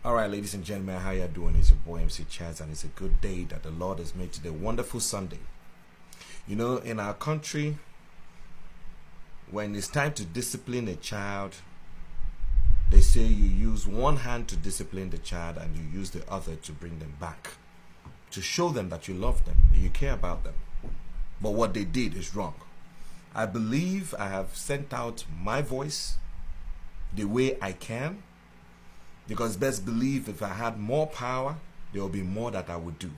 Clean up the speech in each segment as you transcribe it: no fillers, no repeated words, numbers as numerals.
All right, ladies and gentlemen, how you doing? It's your boy MC Chaz, and it's a good day that the Lord has made today. Wonderful Sunday. You know, in our country, when it's time to discipline a child, they say you use one hand to discipline the child and you use the other to bring them back, to show them that you love them, that you care about them. But what they did is wrong. I believe I have sent out my voice the way I can, because best believe if I had more power, there will be more that I would do.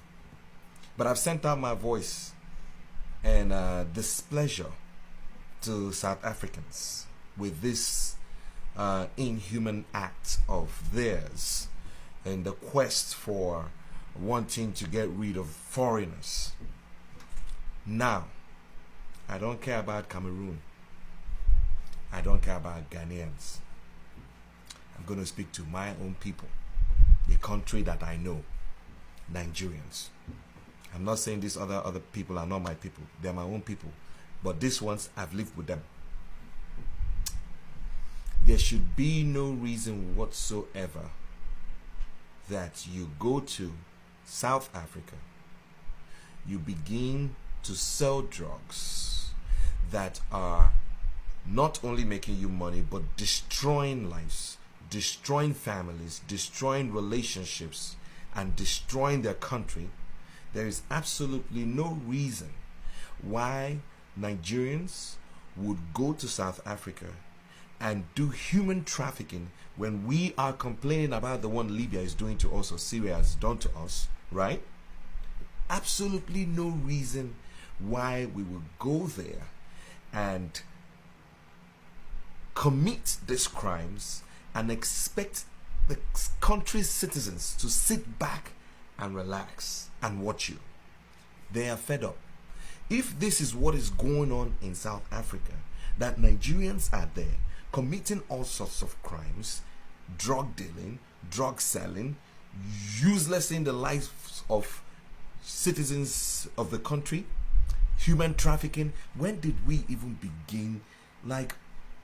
But I've sent out my voice and displeasure to South Africans with this inhuman act of theirs in the quest for wanting to get rid of foreigners. Now, I don't care about Cameroon. I don't care about Ghanaians. I'm going to speak to my own people, the country that I know, Nigerians. I'm not saying these other people are not my people. They're my own people. But these ones, I've lived with them. There should be no reason whatsoever that you go to South Africa, you begin to sell drugs that are not only making you money, but destroying lives, destroying families, destroying relationships, and destroying their country. There is absolutely no reason why Nigerians would go to South Africa and do human trafficking when we are complaining about the one Libya is doing to us or Syria has done to us, right? Absolutely no reason why we would go there and commit these crimes and expect the country's citizens to sit back and relax and watch you. They are fed up. If this is what is going on in South Africa, that Nigerians are there committing all sorts of crimes, drug dealing, drug selling, uselessing the lives of citizens of the country, human trafficking, when did we even begin? Like,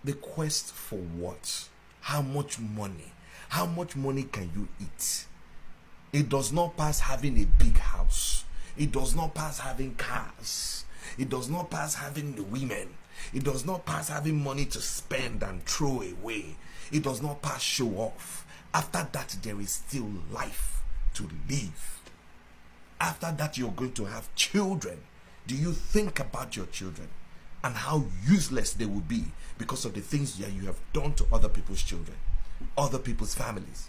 the quest for what? How much money? How much money can you eat? It does not pass having a big house. It does not pass having cars. It does not pass having the women. It does not pass having money to spend and throw away. It does not pass show off. After that, there is still life to live. After that, you're going to have children. Do you think about your children and how useless they will be because of the things that you have done to other people's children, other people's families?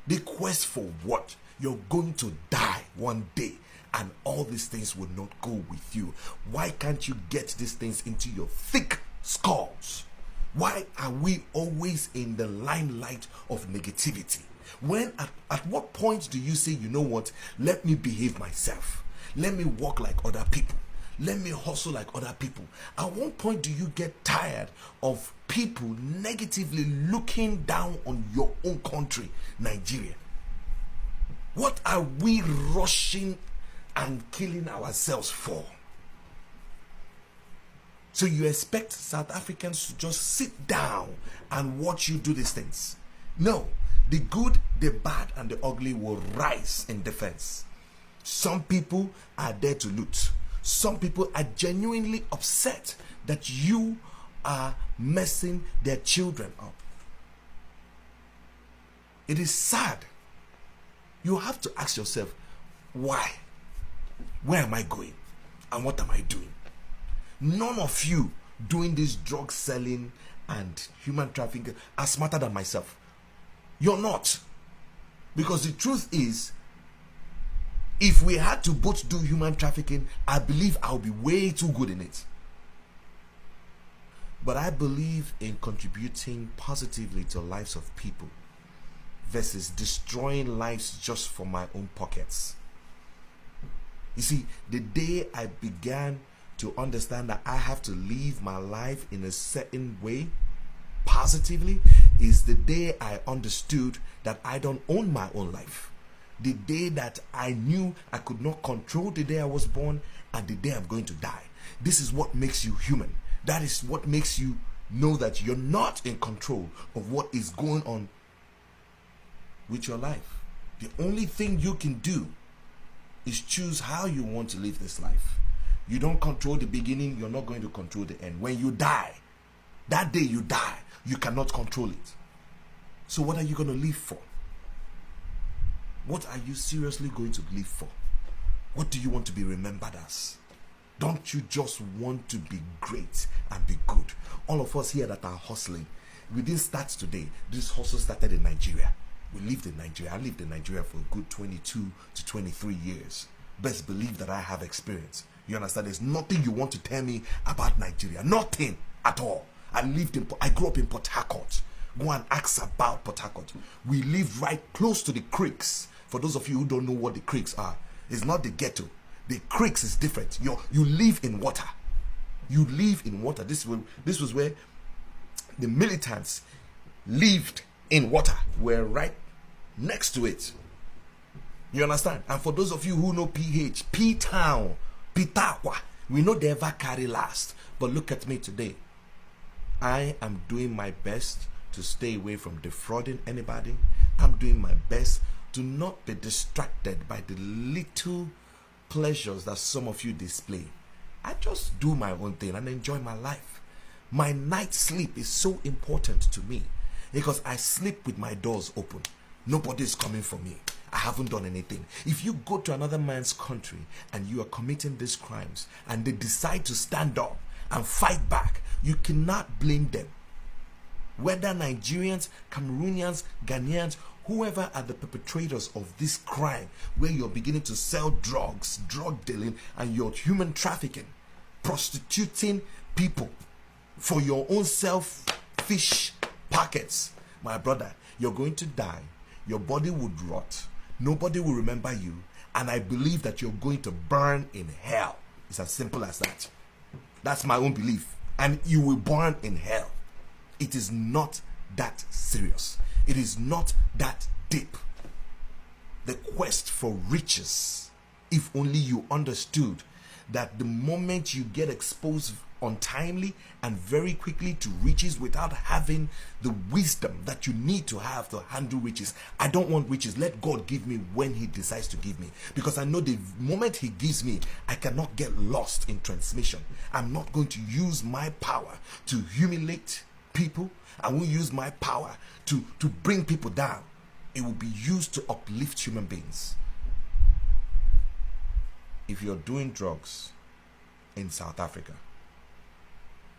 The quest for what? You're going to die one day, and all these things will not go with you. Why can't you get these things into your thick skulls? Why are we always in the limelight of negativity? When at what point do you say, you know what, let me behave myself, let me walk like other people, let me hustle like other people? At what point do you get tired of people negatively looking down on your own country, Nigeria? What are we rushing and killing ourselves for? So you expect South Africans to just sit down and watch you do these things? No. The good, the bad, and the ugly will rise in defense. Some people are there to loot. Some people are genuinely upset that you are messing their children up. It is sad. You have to ask yourself, why? Where am I going? And what am I doing? None of you doing this drug selling and human trafficking are smarter than myself. You're not. Because the truth is, if we had to both do human trafficking, I believe I'll be way too good in it. But I believe in contributing positively to lives of people versus destroying lives just for my own pockets. You see, the day I began to understand that I have to live my life in a certain way, positively, is the day I understood that I don't own my own life. The day that I knew I could not control the day I was born and the day I'm going to die. This is what makes you human. That is what makes you know that you're not in control of what is going on with your life. The only thing you can do is choose how you want to live this life. You don't control the beginning, you're not going to control the end. When you die, that day you die, you cannot control it. So what are you going to live for? What are you seriously going to live for? What do you want to be remembered as? Don't you just want to be great and be good? All of us here that are hustling, we didn't start today. This hustle started in Nigeria. We lived in Nigeria. I lived in Nigeria for a good 22 to 23 years. Best believe that I have experience. You understand? There's nothing you want to tell me about Nigeria. Nothing at all. I grew up in Port Harcourt. Go and ask about Port Harcourt. We live right close to the creeks. For those of you who don't know what the creeks are, it's not the ghetto. The creeks is different. You live in water. You live in water. This was where the militants lived in water. We're right next to it. You understand? And for those of you who know PH, P-Town, Pitaqua, we know they ever carry last. But look at me today. I am doing my best to stay away from defrauding anybody. I'm doing my best to not be distracted by the little pleasures that some of you display. I just do my own thing and enjoy my life. My night sleep is so important to me because I sleep with my doors open. Nobody is coming for me. I haven't done anything. If you go to another man's country and you are committing these crimes and they decide to stand up and fight back, you cannot blame them. Whether Nigerians, Cameroonians, Ghanaians, whoever are the perpetrators of this crime, where you're beginning to sell drugs, drug dealing, and you're human trafficking, prostituting people for your own selfish pockets, my brother, you're going to die. Your body would rot. Nobody will remember you. And I believe that you're going to burn in hell. It's as simple as that. That's my own belief. And you will burn in hell. It is not that serious. It is not that deep. The quest for riches, if only you understood that the moment you get exposed untimely and very quickly to riches without having the wisdom that you need to have to handle riches. I don't want riches. Let God give me when he decides to give me, because I know the moment he gives me, I cannot get lost in transmission. I'm not going to use my power to humiliate people. I won't use my power to bring people down. It will be used to uplift human beings. If you're doing drugs in South Africa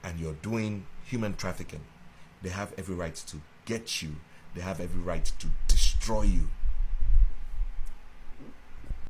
and you're doing human trafficking, they have every right to get you. They have every right to destroy you.